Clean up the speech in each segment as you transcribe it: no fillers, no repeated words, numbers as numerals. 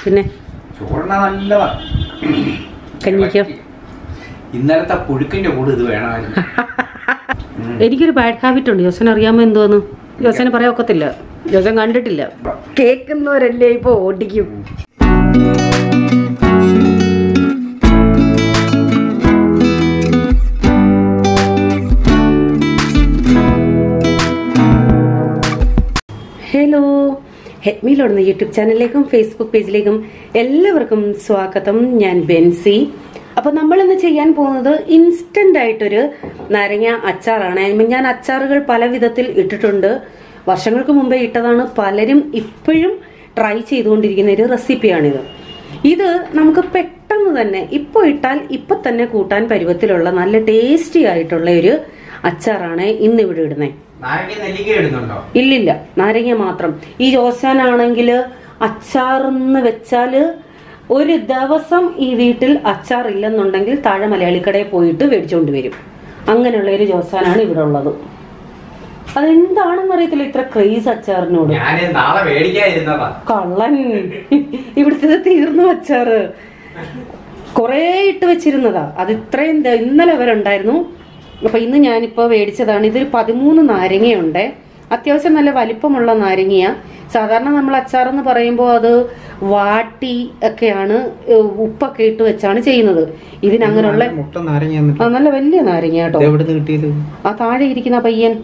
പിന്നെ ചോറിന നല്ലതാ. കഞ്ഞിക്കോ? ഇന്നലത്തെ പുഴുക്കിന്റെ കൂടെ ഇത് വേണമായിരുന്നു. എനിക്കൊരു ബാഡ് ഹാബിറ്റ് ഉണ്ട്. ജോസൻ അറിയാമോ എന്തോന്ന്? ജോസന് പറയാൻ ഒക്കത്തില്ല. ജോസൻ കണ്ടിട്ടില്ല. കേൾക്കുന്നവരല്ലേ ഇപ്പൊ ഓടിക്കും. ഹലോ, ഹെഡ്മിലോടുന്ന യൂട്യൂബ് ചാനലിലേക്കും ഫേസ്ബുക്ക് പേജിലേക്കും എല്ലാവർക്കും സ്വാഗതം. ഞാൻ ബെൻസി. അപ്പൊ നമ്മളിന്ന് ചെയ്യാൻ പോകുന്നത് ഇൻസ്റ്റന്റ് ആയിട്ടൊരു നാരങ്ങ അച്ചാറാണ്. ഞാൻ അച്ചാറുകൾ പല വിധത്തിൽ ഇട്ടിട്ടുണ്ട്. വർഷങ്ങൾക്ക് മുമ്പേ ഇട്ടതാണ്. പലരും ഇപ്പോഴും ട്രൈ ചെയ്തുകൊണ്ടിരിക്കുന്ന ഒരു റെസിപ്പിയാണിത്. ഇത് നമുക്ക് പെട്ടെന്ന് തന്നെ ഇപ്പൊ ഇട്ടാൽ ഇപ്പൊ തന്നെ കൂട്ടാൻ പരുവത്തിലുള്ള നല്ല ടേസ്റ്റി ആയിട്ടുള്ള ഒരു അച്ചാറാണ് ഇന്നിവിടെ ഇടുന്നത്. ഇല്ലില്ല, നാരങ്ങ മാത്രം. ഈ ജോസാനാണെങ്കില് അച്ചാറെന്ന് വെച്ചാല് ഒരു ദിവസം ഈ വീട്ടിൽ അച്ചാർ ഇല്ലെന്നുണ്ടെങ്കിൽ താഴെ മലയാളിക്കടയിൽ പോയിട്ട് മേടിച്ചോണ്ട് വരും. അങ്ങനെയുള്ള ഒരു ജോസാനാണ് ഇവിടെ ഉള്ളത്. അതെന്താണെന്ന് അറിയത്തില്ല ഇത്ര ക്രേസ് അച്ചാറിനോട്. കള്ളൻ. ഇവിടുത്തെ തീർന്നു അച്ചാറ്. കൊറേ ഇട്ട് വെച്ചിരുന്നതാ. അത് ഇത്രയും ഇന്നലെ വരെ ഉണ്ടായിരുന്നു. അപ്പൊ ഇന്ന് ഞാനിപ്പോ മേടിച്ചതാണ്. ഇതൊരു 13 നാരങ്ങയുണ്ട്. അത്യാവശ്യം നല്ല വലിപ്പമുള്ള നാരങ്ങയാ. സാധാരണ നമ്മൾ അച്ചാറെന്ന് പറയുമ്പോൾ അത് വാട്ടി ഒക്കെയാണ്, ഉപ്പൊക്കെ ഇട്ട് വെച്ചാണ് ചെയ്യുന്നത്. ഇതിനങ്ങനെയുള്ള നല്ല വലിയ നാരങ്ങ കേട്ടോ. ആ താഴെ ഇരിക്കുന്ന പയ്യൻ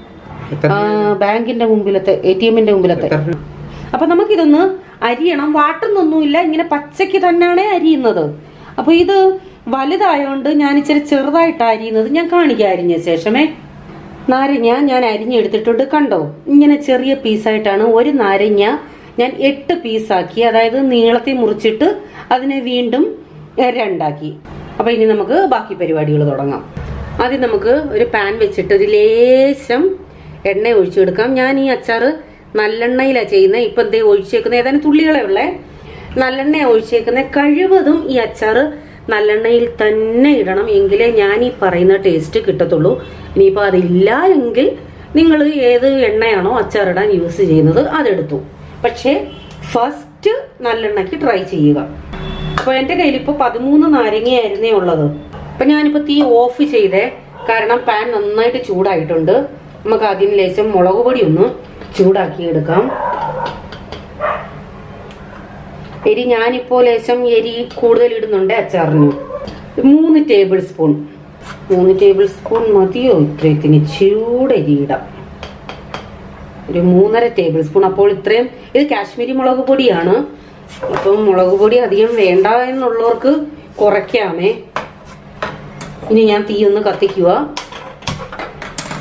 ബാങ്കിന്റെ മുമ്പിലത്തെ ATM-ന്റെ മുമ്പിലത്തെ. അപ്പൊ നമുക്കിതൊന്ന് അരിയണം. വാട്ടുന്നൊന്നുമില്ല, ഇങ്ങനെ പച്ചക്ക് തന്നെയാണ് അരിയുന്നത്. അപ്പൊ ഇത് വലുതായോണ്ട് ഞാൻ ഇച്ചിരി ചെറുതായിട്ട് അരിയുന്നത് ഞാൻ കാണിക്കാം അരിഞ്ഞ ശേഷമേ. നാരങ്ങ ഞാൻ അരിഞ്ഞെടുത്തിട്ടുണ്ട്. കണ്ടോ, ഇങ്ങനെ ചെറിയ പീസായിട്ടാണ്. ഒരു നാരങ്ങ ഞാൻ 8 പീസാക്കി, അതായത് നീളത്തിൽ മുറിച്ചിട്ട് അതിനെ വീണ്ടും രണ്ടാക്കി. അപ്പൊ ഇനി നമുക്ക് ബാക്കി പരിപാടികൾ തുടങ്ങാം. ആദ്യം നമുക്ക് ഒരു പാൻ വെച്ചിട്ട് ഒരു ലേശം എണ്ണ ഒഴിച്ചെടുക്കാം. ഞാൻ ഈ അച്ചാറ് നല്ലെണ്ണയിലാണ് ചെയ്യുന്നത്. ഇപ്പൊ എന്തേ ഒഴിച്ചേക്കുന്നത്? ഏതാനും തുള്ളികളെ ഉള്ളേ. നല്ലെണ്ണ ഒഴിച്ചേക്കുന്നത്. കഴിവതും ഈ അച്ചാറ് നല്ലെണ്ണയിൽ തന്നെ ഇടണം, എങ്കിലേ ഞാൻ ഈ പറയുന്ന ടേസ്റ്റ് കിട്ടത്തുള്ളൂ. ഇനിയിപ്പോൾ അതില്ല എങ്കിൽ നിങ്ങൾ ഏത് എണ്ണയാണോ അച്ചാറിടാൻ യൂസ് ചെയ്യുന്നത് അതെടുത്തു. പക്ഷേ ഫസ്റ്റ് നല്ലെണ്ണയ്ക്ക് ട്രൈ ചെയ്യുക. അപ്പൊ എന്റെ കയ്യിൽ ഇപ്പൊ 13 നാരങ്ങയായിരുന്നേ ഉള്ളത്. അപ്പൊ ഞാനിപ്പോ തീ ഓഫ് ചെയ്തേ, കാരണം പാൻ നന്നായിട്ട് ചൂടായിട്ടുണ്ട്. നമുക്ക് അതിന് ലേശം മുളക് പൊടി ഒന്ന് ചൂടാക്കി എടുക്കാം. എരി ഞാനിപ്പോ ലേശം എരി കൂടുതൽ ഇടുന്നുണ്ട് അച്ചാറിന്. 3 ടേബിൾ സ്പൂൺ. 3 ടേബിൾ സ്പൂൺ മതിയോ? ഇത്രയത്തിന് ചൂടരി ഇടാം. ഒരു 3.5 ടേബിൾ സ്പൂൺ. അപ്പോൾ ഇത്രയും. ഇത് കാശ്മീരി മുളക് പൊടിയാണ്. അപ്പം മുളക് പൊടി അധികം വേണ്ട എന്നുള്ളവർക്ക് കുറയ്ക്കാമേ. ഇനി ഞാൻ തീ ഒന്ന് കത്തിക്കുക,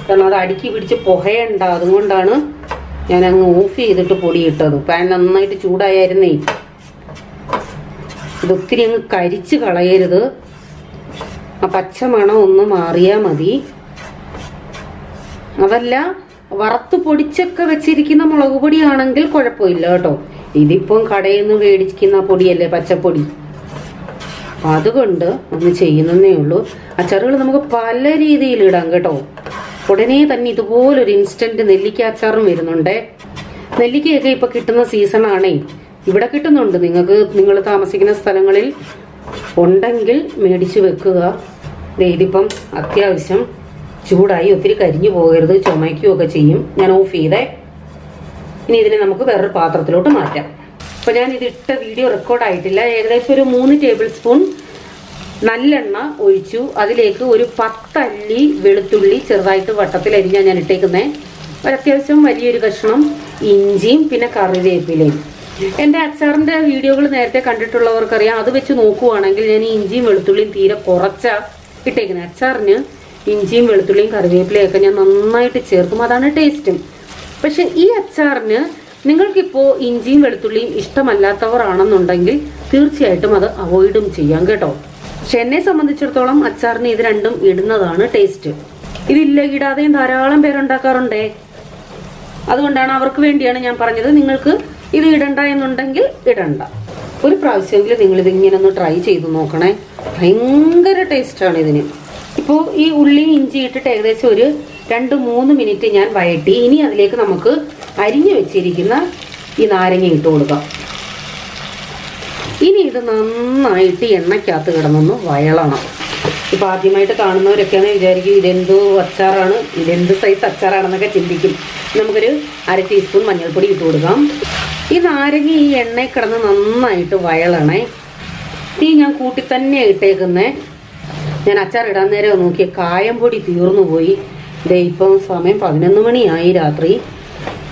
കാരണം അത് അടുക്കി പിടിച്ച് പുകയണ്ട. അതുകൊണ്ടാണ് ഞാൻ അങ്ങ് ഓഫ് ചെയ്തിട്ട് പൊടി ഇട്ടത്. പാൻ നന്നായിട്ട് ചൂടായിരുന്നേ. ഇതൊത്തിരി അങ്ങ് കരിച്ച് കളയരുത്. ആ പച്ചമണം ഒന്ന് മാറിയാ മതി. അതല്ല, വറുത്ത് പൊടിച്ചൊക്കെ വെച്ചിരിക്കുന്ന മുളക് പൊടിയാണെങ്കിൽ കുഴപ്പമില്ല കേട്ടോ. ഇതിപ്പം കടയിൽ നിന്ന് മേടിക്കുന്ന പൊടിയല്ലേ, പച്ചപ്പൊടി. അതുകൊണ്ട് ഒന്ന് ചെയ്യുന്നേ ഉള്ളൂ. അച്ചാറുകൾ നമുക്ക് പല രീതിയിൽ ഇടാം കേട്ടോ. ഉടനെ തന്നെ ഇതുപോലൊരു ഇൻസ്റ്റന്റ് നെല്ലിക്ക അച്ചാറും വരുന്നുണ്ടേ. നെല്ലിക്കയൊക്കെ ഇപ്പൊ കിട്ടുന്ന സീസണാണേ. ഇവിടെ കിട്ടുന്നുണ്ട്. നിങ്ങൾ താമസിക്കുന്ന സ്ഥലങ്ങളിൽ ഉണ്ടെങ്കിൽ മേടിച്ചു വെക്കുക. ഇതിപ്പം അത്യാവശ്യം ചൂടായി, ഒത്തിരി കരിഞ്ഞു പോകരുത്, ചുമയ്ക്കുകയൊക്കെ ചെയ്യും. ഞാൻ ഓഫ് ചെയ്തേ. ഇനി ഇതിനെ നമുക്ക് വേറൊരു പാത്രത്തിലോട്ട് മാറ്റാം. അപ്പൊ ഞാൻ ഇതിട്ട വീഡിയോ റെക്കോർഡായിട്ടില്ല. ഏകദേശം ഒരു 3 ടേബിൾ സ്പൂൺ നല്ലെണ്ണ ഒഴിച്ചു. അതിലേക്ക് ഒരു 10 അല്ലി വെളുത്തുള്ളി ചെറുതായിട്ട് വട്ടത്തിൽ അരിഞ്ഞാൽ ഞാൻ ഇട്ടേക്കുന്നേ. ഒരത്യാവശ്യം വലിയൊരു കഷ്ണം ഇഞ്ചിയും പിന്നെ കറിവേപ്പിലയും. എന്റെ അച്ചാറിന്റെ വീഡിയോകൾ നേരത്തെ കണ്ടിട്ടുള്ളവർക്കറിയാം. അത് വെച്ച് നോക്കുവാണെങ്കിൽ ഞാൻ ഈ ഇഞ്ചിയും വെളുത്തുള്ളിയും തീരെ കുറച്ചാ ഇട്ടേക്കുന്നത്. അച്ചാറിന് ഇഞ്ചിയും വെളുത്തുള്ളിയും കറിവേപ്പിലയും ഒക്കെ ഞാൻ നന്നായിട്ട് ചേർക്കും. അതാണ് ടേസ്റ്റും. പക്ഷെ ഈ അച്ചാറിന് നിങ്ങൾക്കിപ്പോ ഇഞ്ചിയും വെളുത്തുള്ളിയും ഇഷ്ടമല്ലാത്തവർ ആണെന്നുണ്ടെങ്കിൽ തീർച്ചയായിട്ടും അത് അവോയ്ഡും ചെയ്യാം കേട്ടോ. പക്ഷെ എന്നെ സംബന്ധിച്ചിടത്തോളം അച്ചാറിന് ഇത് രണ്ടും ഇടുന്നതാണ് ടേസ്റ്റ്. ഇതില്ല ഇടാതെയും ധാരാളം പേരുണ്ടാക്കാറുണ്ടേ. അതുകൊണ്ടാണ്, അവർക്ക് വേണ്ടിയാണ് ഞാൻ പറഞ്ഞത്. നിങ്ങൾക്ക് ഇത് ഇടണ്ട എന്നുണ്ടെങ്കിൽ ഇടണ്ട. ഒരു പ്രാവശ്യമെങ്കിലും നിങ്ങൾ ഇതിങ്ങനെ ഒന്ന് ട്രൈ ചെയ്ത് നോക്കണേ. ഭയങ്കര ടേസ്റ്റാണ് ഇതിന്. ഇപ്പോൾ ഈ ഉള്ളി ഇഞ്ചി ഇട്ടിട്ട് ഏകദേശം ഒരു 2-3 മിനിറ്റ് ഞാൻ വഴറ്റി. ഇനി അതിലേക്ക് നമുക്ക് അരിഞ്ഞു വെച്ചിരിക്കുന്ന ഈ നാരങ്ങ ഇട്ട് കൊടുക്കാം. ഇനി ഇത് നന്നായിട്ട് എണ്ണയ്ക്കകത്ത് കിടന്നൊന്ന് വയളണം. ഇപ്പം ആദ്യമായിട്ട് കാണുന്നവരൊക്കെയാണ് വിചാരിക്കും ഇതെന്തോ അച്ചാറാണ്, ഇതെന്ത് സൈസ് അച്ചാറാണെന്നൊക്കെ ചിന്തിക്കും. നമുക്കൊരു 1/2 ടീസ്പൂൺ മഞ്ഞൾപ്പൊടി ഇട്ട് കൊടുക്കാം. ഈ നാരങ്ങ ഈ എണ്ണയിൽ കിടന്ന് നന്നായിട്ട് വയളണേ. തീ ഞാൻ കൂട്ടി തന്നെയാണ് ഇട്ടേക്കുന്നേ. ഞാൻ അച്ചാർ ഇടാൻ നേരം നോക്കിയ കായംപൊടി തീർന്നു പോയി. ഇതേ ഇപ്പം സമയം 11 മണിയായി രാത്രി.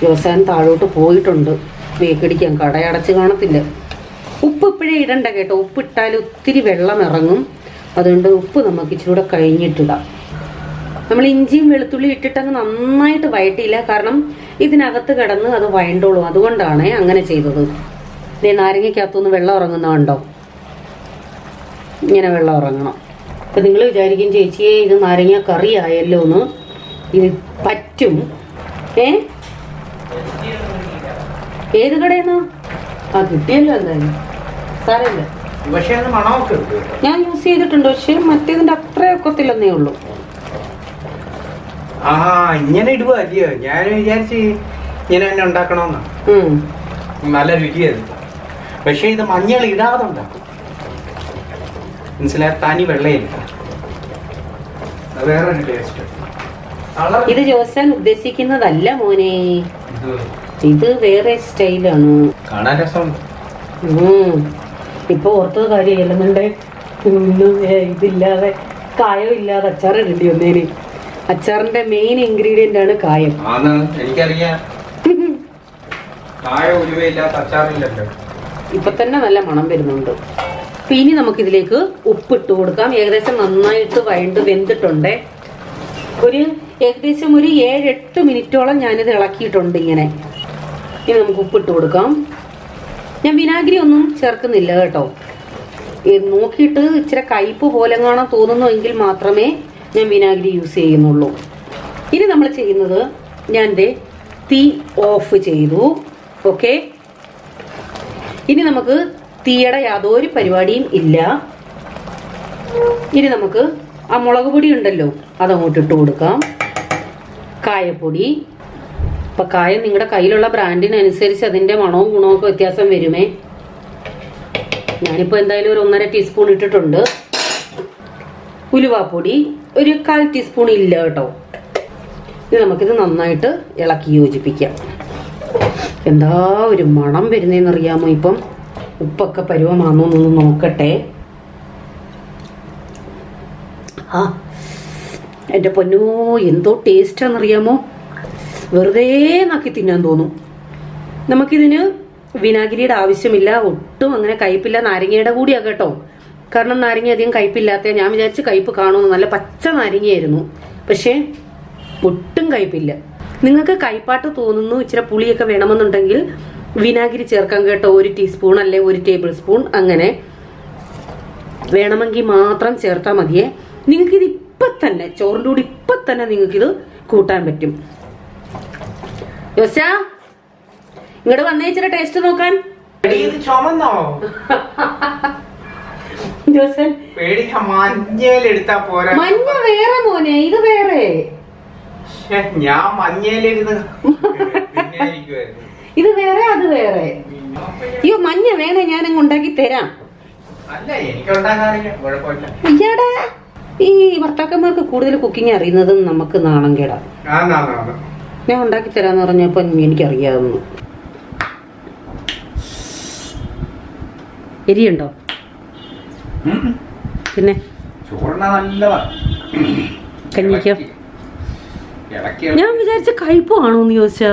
ദിവസം താഴോട്ട് പോയിട്ടുണ്ട് വേക്കടിക്കാൻ, കടയടച്ച് കാണത്തില്ല. ഉപ്പ് ഇപ്പോഴേ ഇടണ്ട കേട്ടോ, ഉപ്പ് ഇട്ടാൽ ഒത്തിരി വെള്ളം ഇറങ്ങും. അതുകൊണ്ട് ഉപ്പ് നമുക്ക് ഇച്ചിരി കൂടെ കഴിഞ്ഞിട്ടിടാം. നമ്മൾ ഇഞ്ചിയും വെളുത്തുള്ളി ഇട്ടിട്ടങ്ങ് നന്നായിട്ട് വഴറ്റിയില്ല, കാരണം ഇതിനകത്ത് കിടന്ന് അത് വഴണ്ടോളൂ. അതുകൊണ്ടാണ് അങ്ങനെ ചെയ്തത്. ഇതേ നാരങ്ങയ്ക്കകത്തുനിന്ന് വെള്ളം ഇറങ്ങുന്ന കണ്ടോ, ഇങ്ങനെ വെള്ളം ഇറങ്ങണം. അപ്പൊ നിങ്ങൾ വിചാരിക്കും ചേച്ചിയെ ഇത് നാരങ്ങ കറി ആയല്ലോ എന്ന്. ഇത് പറ്റും. ഏത് കടയെന്നോ കിട്ടിയല്ലോ, എന്തായാലും സാരമില്ല. ഞാൻ യൂസ് ചെയ്തിട്ടുണ്ട്, പക്ഷെ മറ്റേതിന്റെ അത്ര ഒക്കത്തില്ലെന്നേ ഉള്ളൂ. ഇങ്ങനെ ഇടുവാ അല്ലയോ? ഞാൻ വിചാരിച്ച് ഇങ്ങനെ തന്നെ ഉണ്ടാക്കണമെന്നാ. നല്ല രുചിയായിരുന്നു. പക്ഷെ ഇത് മഞ്ഞൾ ഇടാതെ ഉണ്ടാക്കും, മനസ്സിലായ തനി വെള്ളയില്ല, വേറൊരു ടേസ്റ്റ്. ഇത് ജോസാൻ ഉദ്ദേശിക്കുന്നതല്ല മോനെ, ഇത് വേറെ സ്റ്റൈലാണ്. കാണാൻ രസമുണ്ട്. ഇപ്പൊ ഓർത്തത് കാര്യമല്ല, നമ്മളുടെ ഇതില്ലാതെ കായം ഇല്ലാതെ അച്ചാർ ഇടേണ്ടി വന്നേന്. അച്ചാറിന്റെ മെയിൻ ഇൻഗ്രീഡിയന്റ് ആണ് കായം. എനിക്കറിയാം, കായം ഉലുവയില്ലാത്ത അച്ചാറില്ലല്ലോ. ഇപ്പൊ തന്നെ നല്ല മണം വരുന്നുണ്ട്. ഇനി നമുക്കിതിലേക്ക് ഉപ്പിട്ട് കൊടുക്കാം. ഏകദേശം നന്നായിട്ട് വഴണ്ട് വെന്തിട്ടുണ്ട്. ഏകദേശം ഒരു 7-8 മിനിറ്റോളം ഞാനിത് ഇളക്കിയിട്ടുണ്ട് ഇങ്ങനെ. ഇനി നമുക്ക് ഉപ്പിട്ട് കൊടുക്കാം. ഞാൻ വിനാഗിരി ഒന്നും ചേർക്കുന്നില്ല കേട്ടോ. നോക്കിയിട്ട് ഇച്ചിരി കയ്പ്പ് പോലെ കാണാൻ തോന്നുന്നുവെങ്കിൽ മാത്രമേ ഞാൻ വിനാഗിരി യൂസ് ചെയ്യുന്നുള്ളൂ. ഇനി നമ്മൾ ചെയ്യുന്നത്, ഞാൻ തീ ഓഫ് ചെയ്തു. ഓക്കെ, ഇനി നമുക്ക് തീയുടെ യാതൊരു പരിപാടിയും ഇല്ല. ഇനി നമുക്ക് ആ മുളക് പൊടി ഉണ്ടല്ലോ അതങ്ങോട്ട് ഇട്ട് കൊടുക്കാം. കായപ്പൊടി. അപ്പൊ കായം നിങ്ങളുടെ കയ്യിലുള്ള ബ്രാൻഡിനനുസരിച്ച് അതിന്റെ മണവും ഗുണവും ഒക്കെ വ്യത്യാസം വരുമേ. ഞാനിപ്പോ എന്തായാലും ഒരു 1.5 ടീസ്പൂൺ ഇട്ടിട്ടുണ്ട്. ഉലുവാപ്പൊടി ഒരു 1/4 ടീസ്പൂൺ ഇല്ല കേട്ടോ. ഇത് നമുക്കിത് നന്നായിട്ട് ഇളക്കി യോജിപ്പിക്കാം. എന്താ ഒരു മണം വരുന്നതെന്നറിയാമോ? ഇപ്പം ഉപ്പൊക്കെ പരുവമാണോന്നൊന്ന് നോക്കട്ടെ. എന്റെ പൊന്നോ, എന്തോ ടേസ്റ്റാന്നറിയാമോ? വെറുതെ നാക്കി തിന്നാൻ തോന്നും. നമുക്കിതിന് വിനാഗിരിയുടെ ആവശ്യമില്ല, ഒട്ടും അങ്ങനെ കയ്പില്ല. നാരങ്ങയുടെ കൂടിയാ കേട്ടോ, കാരണം നാരങ്ങ അധികം കയ്പില്ലാത്ത. ഞാൻ വിചാരിച്ച് കയ്പ് കാണുമെന്ന്. നല്ല പച്ച നാരങ്ങയായിരുന്നു, പക്ഷെ ഒട്ടും കയ്പില്ല. നിങ്ങൾക്ക് കയ്പാട്ട് തോന്നുന്നു, ഇച്ചിരി പുളിയൊക്കെ വേണമെന്നുണ്ടെങ്കിൽ വിനാഗിരി ചേർക്കാം കേട്ടോ. 1 ടീസ്പൂൺ അല്ലെ 1 ടേബിൾ സ്പൂൺ അങ്ങനെ വേണമെങ്കിൽ മാത്രം ചേർത്താൽ മതിയേ. നിങ്ങൾക്കിത് ഇപ്പൊ തന്നെ ചോറിൻ്റെ കൂടി ഇപ്പൊ തന്നെ നിങ്ങൾക്കിത് കൂട്ടാൻ പറ്റും. യോസാ, ഇങ്ങോട്ട് വന്നേ ഇച്ചിരി ടേസ്റ്റ് നോക്കാൻ. മഞ്ഞ വേറെ മോനെ, ഇത് വേറെ. ഞാൻ മഞ്ഞയിലിരുന്ന് ഇത് വേറെ അത് വേറെ. അയ്യോ മഞ്ഞ വേണേ ഞാൻ അങ്ങ് ഉണ്ടാക്കി തരാം. ഇയാടെ ഈ ഭർത്താക്കന്മാർക്ക് കൂടുതൽ കുക്കിംഗ് അറിയുന്നത് നമുക്ക് നാണം കേടാ. ഞാൻ ഉണ്ടാക്കി തരാന്ന് പറഞ്ഞപ്പോ എനിക്കറിയാവുന്നു. എരിയുണ്ടോ? പിന്നെ കഞ്ഞിക്കോ? ഞാൻ വിചാരിച്ച കയ്പ് ആണോന്ന് ചോദിച്ചാ,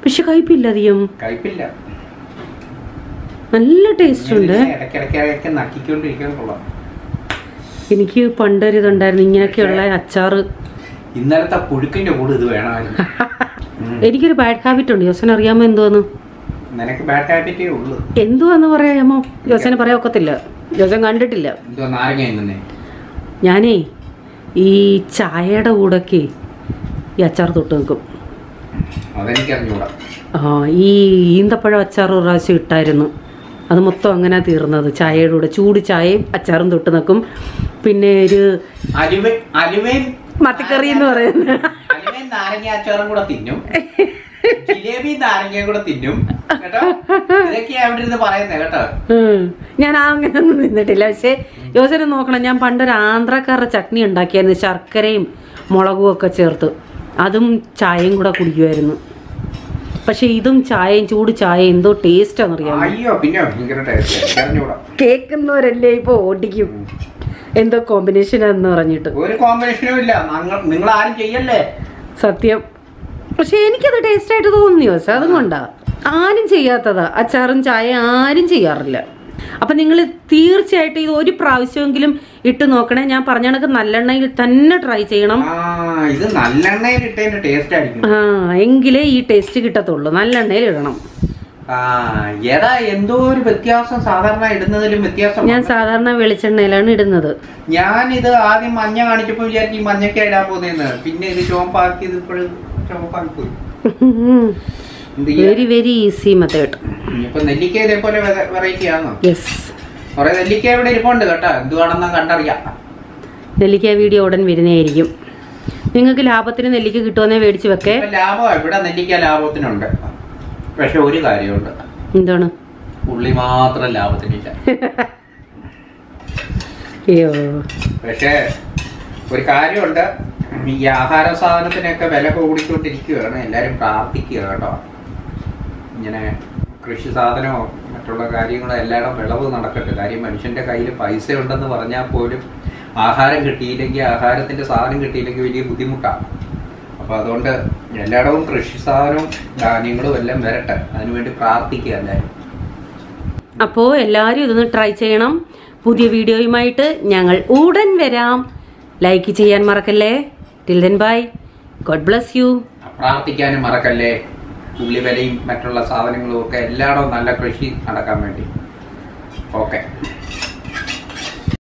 പക്ഷെ കയ്പില്ല, അധികം കയ്പില്ല, നല്ല ടേസ്റ്റ് ഉണ്ട്. എനിക്ക് പണ്ടൊരിതുണ്ടായിരുന്നു ഇങ്ങനെയൊക്കെയുള്ള അച്ചാറ്. ഇന്നലത്തെ പുഴുക്കിന്റെ കൂടെ ഇത് വേണമായിരുന്നു. എനിക്കൊരു ബാഡ് ഹാബിറ്റ് ഉണ്ട്. ജോസന് അറിയാമോ എന്തോന്ന്? നിനക്ക് ബാഡ് ഹാബിറ്റേ ഉള്ളൂ. എന്തുവാന്ന് പറയാമോ? ജോസന് പറയാൻ ഒക്കത്തില്ല, ജോസൻ കണ്ടിട്ടില്ല. ഞാനേ ഈ ചായയുടെ കൂടൊക്കെ ഈ അച്ചാർ തൊട്ട് വെക്കും. ഈ ഈന്തപ്പഴം അച്ചാർ ഒരു പ്രാവശ്യം ഇട്ടായിരുന്നു. അത് മൊത്തം അങ്ങനെ തീർന്നത്. ചായയുടെ കൂടെ ചൂട് ചായയും അച്ചാറും തൊട്ട് നിൽക്കും. പിന്നെ ഒരു മത്തിക്കറി എന്ന് പറയുന്നത് ജിലേബി നാരങ്ങയും കൂടെ തിന്നും കേട്ടോ. ഇതൊക്കെയാ അവിടെ ഇരുന്ന് പറയുന്നത് കേട്ടോ. ഞാൻ അങ്ങനെയൊന്നും നിന്നിട്ടില്ല. പക്ഷെ ജോസനെ നോക്കണം, ഞാൻ പണ്ടൊരു ആന്ധ്രാക്കാരുടെ ചട്നി ഉണ്ടാക്കിയായിരുന്നു, ശർക്കരയും മുളകും ഒക്കെ ചേർത്ത്. അതും ചായയും കൂടെ കുടിക്കുമായിരുന്നു. പക്ഷെ ഇതും ചായയും, ചൂട് ചായ എന്തോ ടേസ്റ്റാന്നറിയാം. അയ്യോ പിന്നെ ഭയങ്കര ടേസ്റ്റ്. കേൾക്കുന്നവരല്ലേ ഇപ്പൊ ഓടിക്കും എന്തോ കോമ്പിനേഷനാന്ന് പറഞ്ഞിട്ട്. ഒരു കോമ്പിനേഷനും ഇല്ല, നിങ്ങൾ ആരും ചെയ്യല്ലേ സത്യം. പക്ഷെ എനിക്കത് ടേസ്റ്റ് ആയിട്ട് തോന്നിയോ അതും കൊണ്ടാ. ആരും ചെയ്യാത്തതാ അച്ചാറും ചായ, ആരും ചെയ്യാറില്ല. അപ്പൊ നിങ്ങൾ തീർച്ചയായിട്ടും ഇത് ഒരു പ്രാവശ്യമെങ്കിലും ഇട്ട് നോക്കണേ. ഞാൻ പറഞ്ഞ കണക്ക് നല്ലെണ്ണയിൽ തന്നെ ട്രൈ ചെയ്യണം. ഇത് നല്ലെണ്ണയിൽ ഇട്ടതിന്റെ ടേസ്റ്റ് ആയിരിക്കും. എങ്കിലേ ഈ ടേസ്റ്റ് കിട്ടത്തുള്ളൂ. നല്ലെണ്ണയിൽ ഇടണം. ഏതാ എന്തോ ഒരു വ്യത്യാസം, സാധാരണ ഇടുന്നതിലും വ്യത്യാസം. ഞാൻ സാധാരണ വെളിച്ചെണ്ണയിലാണ് ഇടുന്നത്. ഞാൻ ഇത് ആദ്യം മഞ്ഞ കാണിച്ചപ്പോ വിചാരിച്ചു ഈ മഞ്ഞക്ക ഇടാൻ പോകുന്നതെന്ന്. പിന്നെ ഇത് ചുവപ്പാക്കിയത് ഇപ്പോഴും ചുവപ്പാക്കി പോയി. Very very easy method. ഇപ്പൊ നെല്ലിക്ക ഇതേപോലെ വെറൈറ്റി ആണോ? യെസ്. കുറെ നെല്ലിക്ക ഇവിടെ ഇരിപ്പുണ്ട് കേട്ടോ, എന്തുവാണെന്ന് കണ്ടറിയാം. നെല്ലിക്ക വീഡിയോ ഉടൻ വരുന്നതായിരിക്കും. നിങ്ങൾക്ക് ലാഭത്തിന് നെല്ലിക്ക കിട്ടുമെന്നേ മേടിച്ച് വെക്കേ. ലാഭം ഇവിടെ നെല്ലിക്ക ലാഭത്തിനുണ്ട്. പക്ഷെ ഒരു കാര്യമുണ്ട്. എന്താണ്? ഉള്ളി മാത്രം ലാഭത്തിനില്ല. അയ്യോ. പക്ഷെ ഒരു കാര്യമുണ്ട്, ഈ ആഹാര സാധനത്തിനൊക്കെ വില കൂടിക്കൊണ്ടിരിക്കുകയാണ്. എല്ലാരും പ്രാർത്ഥിക്കുക കേട്ടോ, ഇങ്ങനെ കൃഷി സാധനമോ മറ്റുള്ള കാര്യങ്ങളോ എല്ലായിടും വിളവ് നടക്കട്ടെ. കാര്യം മനുഷ്യന്റെ കയ്യിൽ പൈസ ഉണ്ടെന്ന് പറഞ്ഞാൽ പോലും ആഹാരം കിട്ടിയില്ലെങ്കിൽ, ആഹാരത്തിന്റെ സാധനം കിട്ടിയില്ലെങ്കിൽ വലിയ ബുദ്ധിമുട്ടാണ്. അപ്പൊ അതുകൊണ്ട് എല്ലായിടവും കൃഷി സാധനവും ധാന്യങ്ങളും എല്ലാം വരട്ടെ, അതിനുവേണ്ടി പ്രാർത്ഥിക്കുക എല്ലാവരും. അപ്പോൾ എല്ലാവരും ഇതൊന്ന് ട്രൈ ചെയ്യണം. പുതിയ വീഡിയോയുമായിട്ട് ഞങ്ങൾ ഉടൻ വരാം. ലൈക്ക് ചെയ്യാൻ മറക്കല്ലേ. Till then bye, God bless you. പ്രാർത്ഥിക്കാനും മറക്കല്ലേ. ഉള്ളി വിലയും മറ്റുള്ള സാധനങ്ങളും ഒക്കെ എല്ലായിടവും നല്ല കൃഷി നടക്കാൻ വേണ്ടി. ഓക്കെ.